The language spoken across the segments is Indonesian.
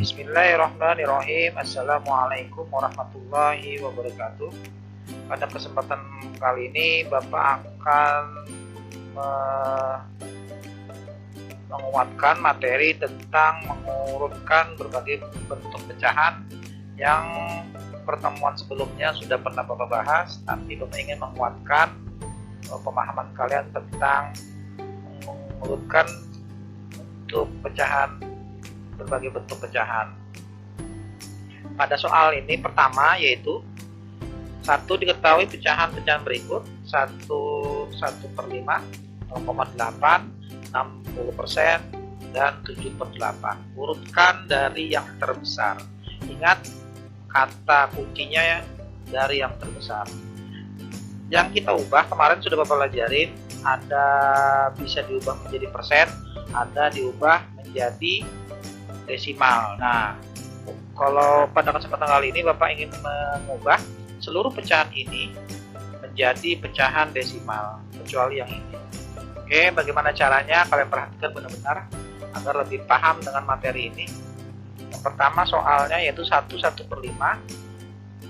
Bismillahirrahmanirrahim. Assalamualaikum warahmatullahi wabarakatuh. Pada kesempatan kali ini Bapak akan menguatkan materi tentang mengurutkan berbagai bentuk pecahan yang pertemuan sebelumnya sudah pernah Bapak bahas, tapi Bapak ingin menguatkan pemahaman kalian tentang mengurutkan bentuk pecahan, berbagai bentuk pecahan. Pada soal ini pertama yaitu 1 diketahui pecahan-pecahan berikut 1/5, 0,8, 60%, dan 7/8. Urutkan dari yang terbesar. Ingat kata kuncinya ya, dari yang terbesar. Yang kita ubah kemarin sudah Bapak pelajarin, ada bisa diubah menjadi persen, ada diubah menjadi desimal. Nah, kalau pada kesempatan kali ini Bapak ingin mengubah seluruh pecahan ini menjadi pecahan desimal, kecuali yang ini. Oke, bagaimana caranya? Kalian perhatikan benar-benar agar lebih paham dengan materi ini. Yang pertama soalnya yaitu 1/5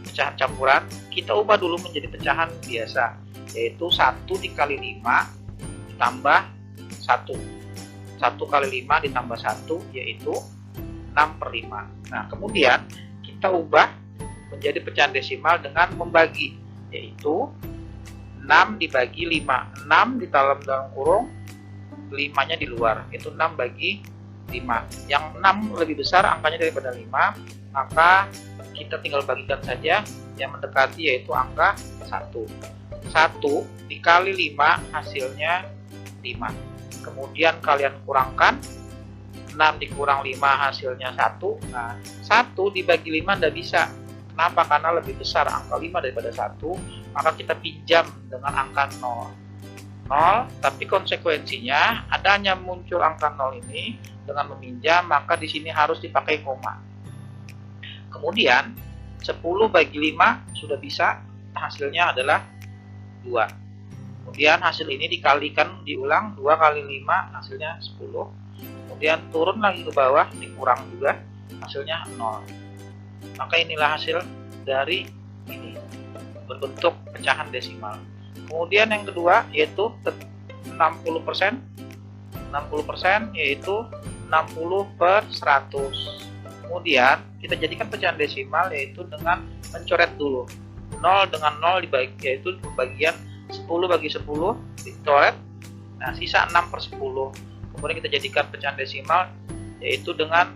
pecahan campuran, kita ubah dulu menjadi pecahan biasa, yaitu 1 dikali 5 ditambah 1. 1 kali 5 ditambah 1 yaitu 6/5. Nah, kemudian kita ubah menjadi pecahan desimal dengan membagi, yaitu 6 dibagi 5. 6 di dalam kurung, 5-nya di luar, itu 6 bagi 5. Yang 6 lebih besar angkanya daripada 5, maka kita tinggal bagikan saja yang mendekati, yaitu angka 1. 1 dikali 5 hasilnya 5. Kemudian kalian kurangkan 6 dikurang 5 hasilnya 1. Nah, 1 dibagi 5 tidak bisa. Kenapa? Karena lebih besar angka 5 daripada 1, maka kita pinjam dengan angka 0. 0, tapi konsekuensinya adanya muncul angka 0 ini dengan meminjam, maka di sini harus dipakai koma. Kemudian 10 bagi 5 sudah bisa, hasilnya adalah 2. Kemudian hasil ini dikalikan, diulang 2 kali 5 hasilnya 10. Kemudian turun lagi ke bawah, dikurang juga, hasilnya 0. Maka inilah hasil dari ini, berbentuk pecahan desimal. Kemudian yang kedua yaitu 60%. 60% yaitu 60/100. Kemudian kita jadikan pecahan desimal yaitu dengan mencoret dulu 0 dengan 0 dibagi, yaitu pembagian 10 bagi 10 dicoret. Nah, sisa 6/10. Kemudian kita jadikan pecahan desimal yaitu dengan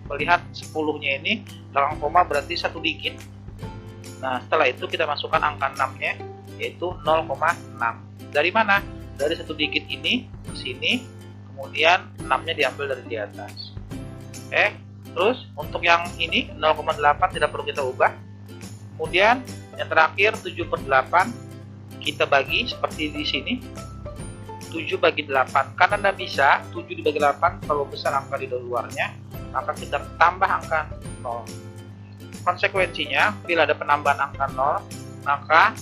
melihat 10-nya ini belakang koma berarti 1 digit. Nah, setelah itu kita masukkan angka 6-nya yaitu 0,6. Dari mana? Dari 1 digit ini ke sini, kemudian 6-nya diambil dari di atas. Terus untuk yang ini 0,8 tidak perlu kita ubah. Kemudian yang terakhir 7/8 kita bagi seperti di sini. 7 bagi 8, karena tidak bisa 7 dibagi 8 terlalu besar angka di luarnya, maka kita tambah angka 0. Konsekuensinya bila ada penambahan angka 0 maka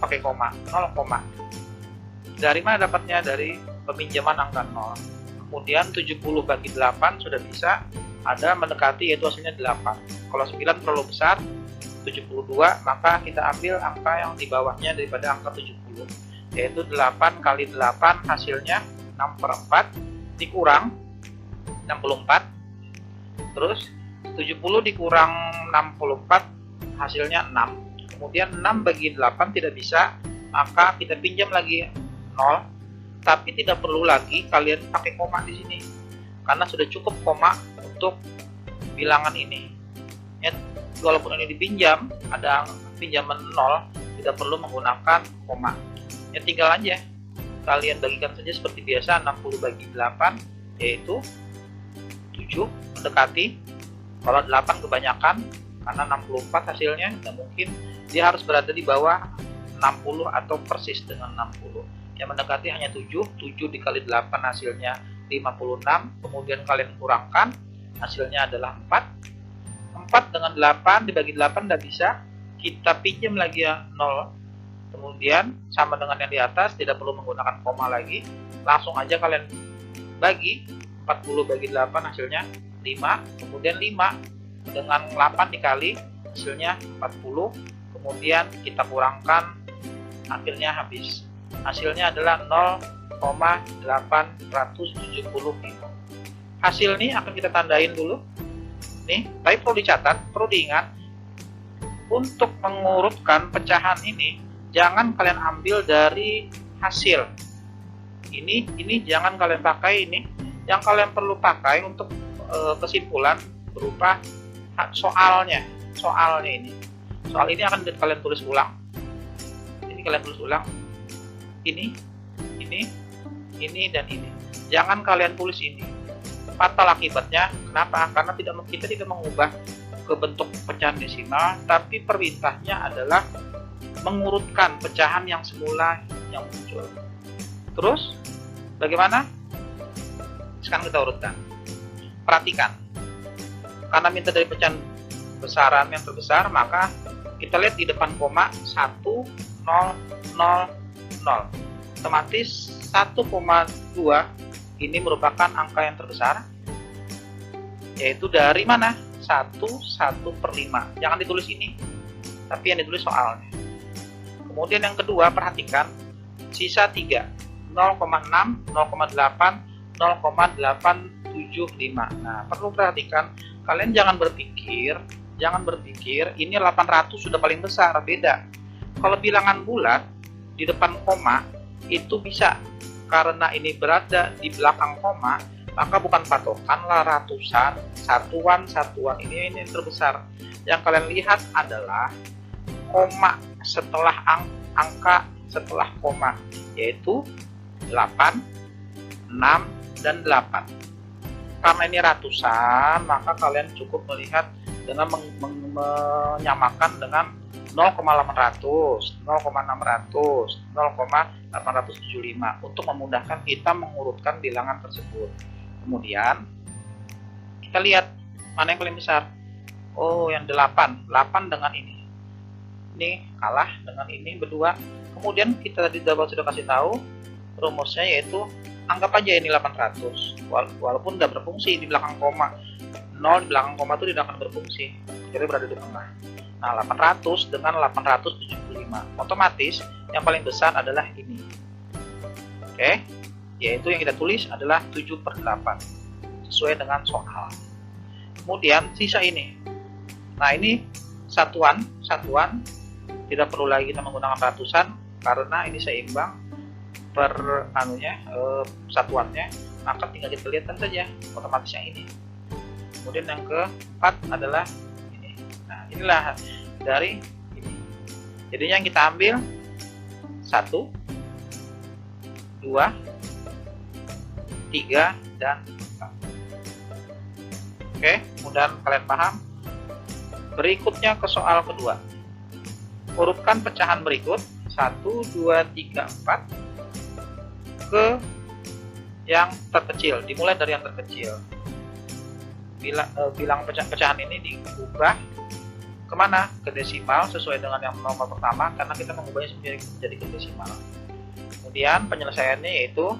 pakai koma, 0, dari mana dapatnya? Dari peminjaman angka 0. Kemudian 70 bagi 8 sudah bisa, ada mendekati yaitu hasilnya 8. Kalau 9 terlalu besar, 72, maka kita ambil angka yang di bawahnya daripada angka 70, yaitu 8 kali 8 hasilnya 6/4 dikurang 64. Terus 70 dikurang 64 hasilnya 6. Kemudian 6 bagi 8 tidak bisa, maka kita pinjam lagi 0, tapi tidak perlu lagi kalian pakai koma di sini karena sudah cukup koma untuk bilangan ini ya. Walaupun ini dipinjam, ada pinjaman 0, tidak perlu menggunakan koma ya, tinggal aja kalian bagikan saja seperti biasa. 60 bagi 8 yaitu 7 mendekati. Kalau 8 kebanyakan karena 64 hasilnya, tidak mungkin dia harus berada di bawah 60 atau persis dengan 60. Yang mendekati hanya 7. 7 dikali 8 hasilnya 56. Kemudian kalian kurangkan, hasilnya adalah 4. 4 dengan 8 dibagi 8 tidak bisa, kita pinjam lagi ya 0. Kemudian sama dengan yang di atas, tidak perlu menggunakan koma lagi, langsung aja kalian bagi 40 bagi 8 hasilnya 5. 5, kemudian 5 dengan 8 dikali hasilnya 40, kemudian kita kurangkan, akhirnya habis. Hasilnya adalah 0,875. Hasil ini akan kita tandain dulu nih, tapi perlu dicatat, perlu diingat untuk mengurutkan pecahan ini jangan kalian ambil dari hasil ini jangan kalian pakai ini. Yang kalian perlu pakai untuk kesimpulan berupa soalnya ini. Soal ini akan kalian tulis ulang. Ini kalian tulis ulang. Ini dan ini. Jangan kalian tulis ini. Fatal akibatnya. Kenapa? Karena kita tidak mengubah ke bentuk pecahan desimal, tapi perintahnya adalah mengurutkan pecahan yang semula yang muncul. Terus bagaimana? Sekarang kita urutkan. Perhatikan. Karena minta dari pecahan besaran yang terbesar, maka kita lihat di depan koma 1, 0, 0, 0. Otomatis 1,2 ini merupakan angka yang terbesar, yaitu dari mana? 1/5. Jangan ditulis ini, tapi yang ditulis soalnya. Kemudian yang kedua, perhatikan sisa 3, 0,6, 0,8, 0,875. Nah, perlu perhatikan, kalian jangan berpikir ini 800 sudah paling besar, beda. Kalau bilangan bulat di depan koma itu bisa, karena ini berada di belakang koma, maka bukan patokan lah ratusan, satuan ini yang terbesar. Yang kalian lihat adalah koma setelah angka setelah koma, yaitu 8, 6, dan 8. Karena ini ratusan, maka kalian cukup melihat dengan menyamakan dengan 0,800, 0,600, 0,875 untuk memudahkan kita mengurutkan bilangan tersebut. Kemudian kita lihat mana yang paling besar. Oh, yang 8 dengan ini kalah dengan ini berdua. Kemudian kita tadi sudah kasih tahu rumusnya, yaitu anggap aja ini 800 walaupun tidak berfungsi di belakang koma. 0 di belakang koma itu tidak akan berfungsi, jadi berada di tengah. Nah, 800 dengan 875, otomatis yang paling besar adalah ini. Oke, yaitu yang kita tulis adalah 7/8 sesuai dengan soal. Kemudian sisa ini. Nah, ini satuan tidak perlu lagi kita menggunakan ratusan karena ini seimbang per satuannya, maka tinggal kita lihatkan saja otomatis yang ini. Kemudian yang keempat adalah ini. Nah, inilah dari ini. Jadinya yang kita ambil 1, 2, 3, dan 4. Oke, mudah kalian paham. Berikutnya ke soal kedua. Urutkan pecahan berikut 1, 2, 3, 4 ke yang terkecil, dimulai dari yang terkecil. Bilang pecahan ini diubah kemana? Ke desimal sesuai dengan yang nomor pertama, karena kita mengubahnya menjadi ke desimal. Kemudian penyelesaiannya yaitu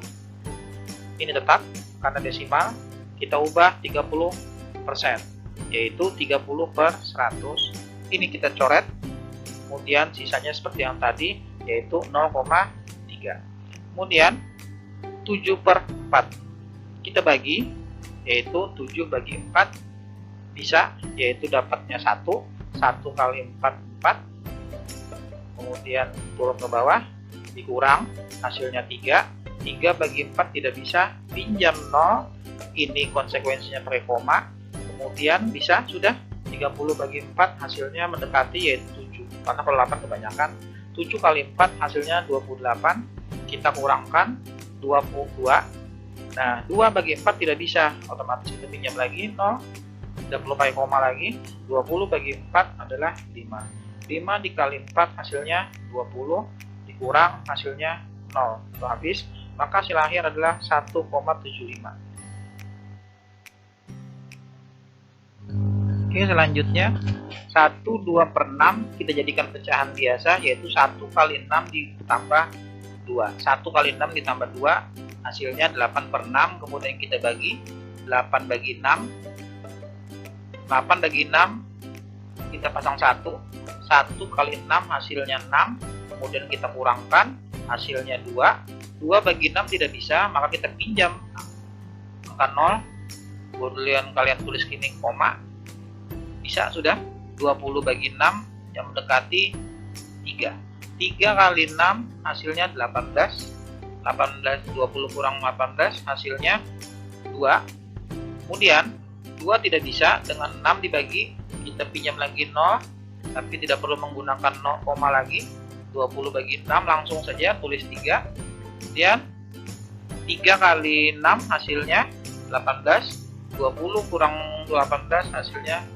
ini tetap, karena desimal kita ubah 30%, yaitu 30/100. Ini kita coret, kemudian sisanya seperti yang tadi, yaitu 0,3. Kemudian 7/4 kita bagi, yaitu 7 bagi 4 bisa, yaitu dapatnya 1 kali 4, 4. Kemudian turun ke bawah, dikurang, hasilnya 3 bagi 4 tidak bisa, pinjam 0, ini konsekuensinya pakai koma. Kemudian bisa, sudah 30 bagi 4 hasilnya mendekati, yaitu 7, karena kalau 8 kebanyakan. 7 kali 4 hasilnya 28, kita kurangkan 22. Nah, 2 bagi 4 tidak bisa, otomatis kita pinjam lagi 0, tidak perlu pakai koma lagi. 20 bagi 4 adalah 5. 5 dikali 4 hasilnya 20, dikurang hasilnya 0, itu habis. Maka hasil akhir adalah 1,75. Oke, selanjutnya 1/2/6 kita jadikan pecahan biasa, yaitu 1 kali 6 ditambah 2. 1 kali 6 ditambah 2 hasilnya 8/6. Kemudian kita bagi 8 bagi 6, 8 bagi 6 kita pasang 1 kali 6 hasilnya 6, kemudian kita kurangkan hasilnya 2 bagi 6 tidak bisa, maka kita pinjam angka 0, kemudian kalian tulis gini koma, bisa sudah. 20 bagi 6 yang mendekati 3 kali 6 hasilnya 18, 20 kurang 18 hasilnya 2. Kemudian 2 tidak bisa, dengan 6 dibagi kita pinjam lagi 0, tapi tidak perlu menggunakan 0, lagi. 20 bagi 6 langsung saja tulis 3. Kemudian 3 kali 6 hasilnya 18, 20 kurang 18 hasilnya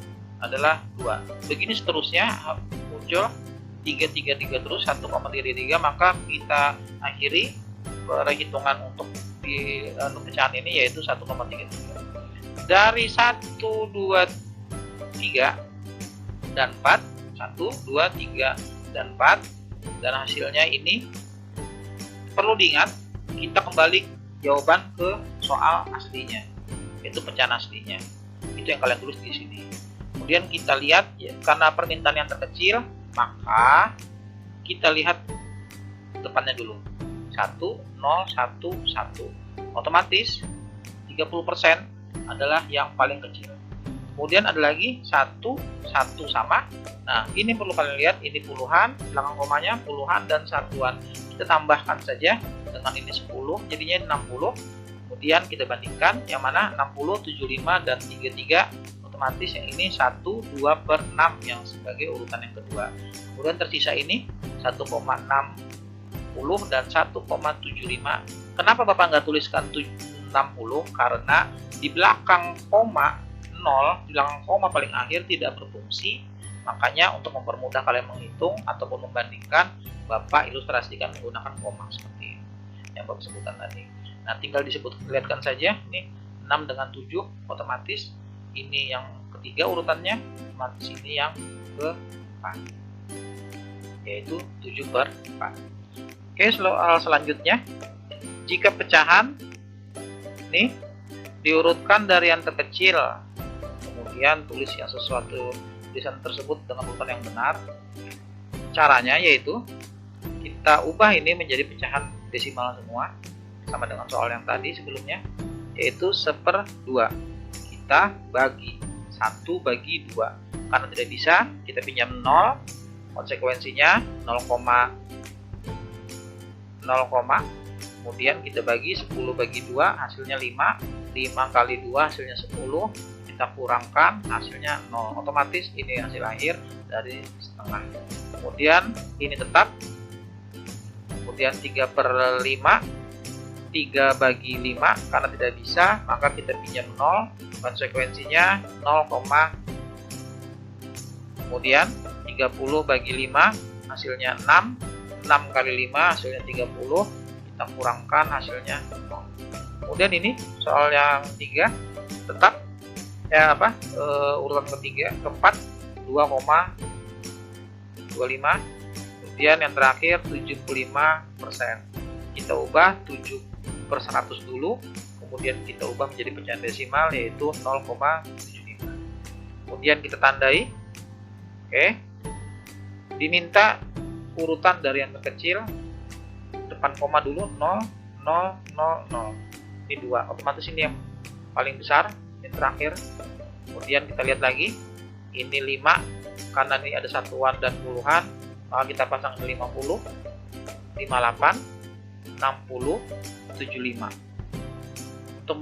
adalah 2. Begini seterusnya muncul 3 terus 1, diri 3, maka kita akhiri perhitungan untuk di pecahan ini yaitu 1,33. Dari 1, 2, 3 dan 4, 1, 2, 3 dan 4, dan hasilnya ini perlu diingat, kita kembali jawaban ke soal aslinya, yaitu pecahan aslinya. Itu yang kalian tulis di sini. Kemudian kita lihat ya, karena permintaan yang terkecil, maka kita lihat depannya dulu. 1, 0, 1, 1. Otomatis 30% adalah yang paling kecil. Kemudian ada lagi 1, 1 sama. Nah, ini perlu kalian lihat, ini puluhan, belakang komanya puluhan dan satuan. Kita tambahkan saja dengan ini 10, jadinya 60. Kemudian kita bandingkan yang mana 60, 75 dan 33. Otomatis yang ini 1, 2 per 6 yang sebagai urutan yang kedua. Kemudian tersisa ini 1,60 dan 1,75. Kenapa Bapak nggak tuliskan 60? Karena di belakang koma 0, di belakang koma paling akhir tidak berfungsi. Makanya untuk mempermudah kalian menghitung ataupun membandingkan, Bapak ilustrasikan menggunakan koma seperti ini yang Bapak sebutkan tadi. Nah, tinggal lihatkan saja ini 6 dengan 7, otomatis ini yang ketiga urutannya, otomatis ini yang ke-4, yaitu 7 per 4. Oke, soal selanjutnya, jika pecahan ini diurutkan dari yang terkecil, kemudian tulis yang sesuatu tulisan tersebut dengan urutan yang benar. Caranya yaitu kita ubah ini menjadi pecahan desimal semua, sama dengan soal yang tadi sebelumnya, yaitu 1/2. Kita bagi 1 bagi 2. Karena tidak bisa, kita pinjam 0, konsekuensinya 0, kemudian kita bagi 10 bagi 2 hasilnya 5, 5 kali 2 hasilnya 10, kita kurangkan hasilnya 0, otomatis ini hasil akhir dari setengah. Kemudian ini tetap, kemudian 3/5, 3 bagi 5, karena tidak bisa maka kita pinjam 0, konsekuensinya 0, kemudian 30 bagi 5 hasilnya 6, 6 kali 5 hasilnya 30, kita kurangkan hasilnya 0. Kemudian ini soal yang 3 tetap urutan ketiga, keempat 2,25, kemudian yang terakhir 75%. Kita ubah 7/100 dulu, kemudian kita ubah menjadi pecahan desimal yaitu 0,75. Kemudian kita tandai. Oke. Diminta urutan dari yang terkecil, depan koma dulu 0, 0, 0, 0. Ini 2, otomatis ini yang paling besar, yang terakhir. Kemudian kita lihat lagi, ini 5, karena ini ada satuan dan puluhan, maka kita pasang 50, 58, 60, 75. Untuk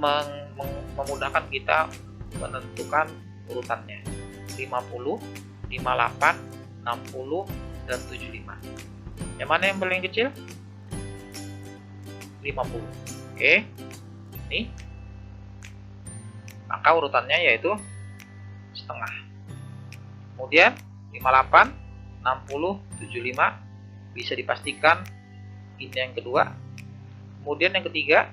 memudahkan kita menentukan urutannya, 50, 58, 60, dan 75. Yang mana yang paling kecil? 50. Oke, ini maka urutannya yaitu setengah. Kemudian 58, 60, 75 bisa dipastikan ini yang kedua. Kemudian yang ketiga,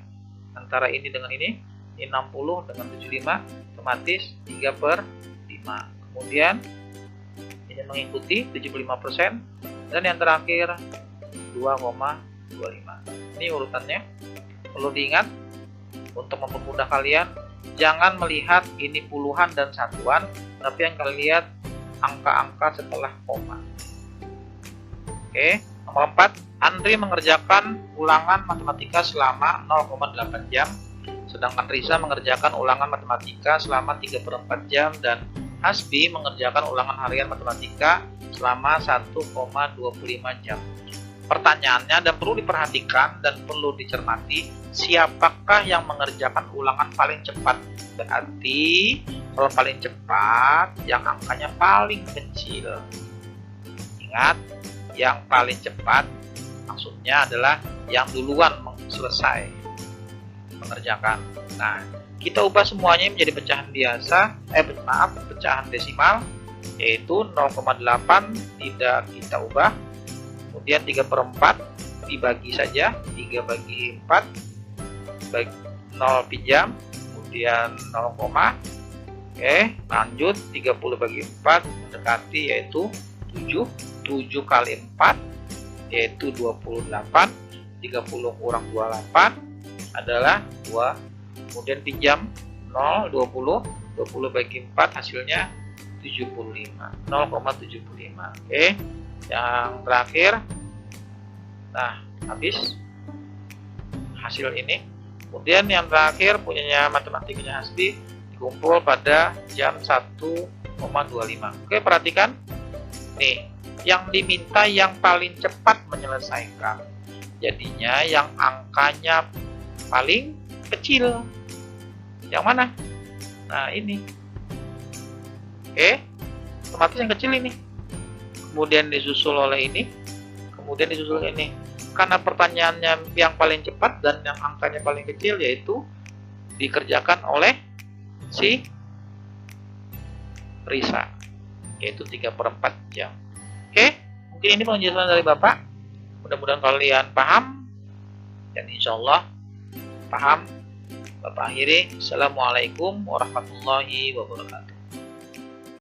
antara ini dengan ini 60 dengan 75, otomatis 3/5. Kemudian ini mengikuti 75%, dan yang terakhir 2,25. Ini urutannya. Perlu diingat untuk mempermudah kalian, jangan melihat ini puluhan dan satuan, tapi yang kalian lihat angka-angka setelah koma. Oke, nomor 4, Andri mengerjakan ulangan matematika selama 0,8 jam, sedangkan Risa mengerjakan ulangan matematika selama 3/4 jam, dan Hasbi mengerjakan ulangan harian matematika selama 1,25 jam. Pertanyaannya dan perlu diperhatikan dan perlu dicermati, siapakah yang mengerjakan ulangan paling cepat? Berarti kalau paling cepat yang angkanya paling kecil. Ingat, yang paling cepat maksudnya adalah yang duluan selesai mengerjakan. Nah, kita ubah semuanya menjadi pecahan biasa, pecahan desimal, yaitu 0,8 tidak kita ubah. Kemudian 3/4 dibagi saja, 3 bagi 4 bagi 0 pinjam, kemudian 0, oke, lanjut 30 bagi 4 mendekati yaitu 7, 7 kali 4 yaitu 28, 30 kurang 28 adalah 2, kemudian pinjam 0, 20 bagi 4 hasilnya 75, 0,75. Oke, yang terakhir, nah habis hasil ini. Kemudian yang terakhir punyanya matematikanya Hasbi dikumpul pada jam 1,25. Oke, perhatikan nih, yang diminta yang paling cepat menyelesaikan, jadinya yang angkanya paling kecil. Yang mana? Nah ini. Oke, otomatis yang kecil ini, kemudian disusul oleh ini, kemudian disusul ini. Karena pertanyaannya yang paling cepat dan yang angkanya paling kecil, yaitu dikerjakan oleh si Risa, yaitu 3/4 jam. Oke, mungkin ini penjelasan dari Bapak. Mudah-mudahan kalian paham, dan insya Allah paham. Bapak akhiri. Assalamualaikum warahmatullahi wabarakatuh.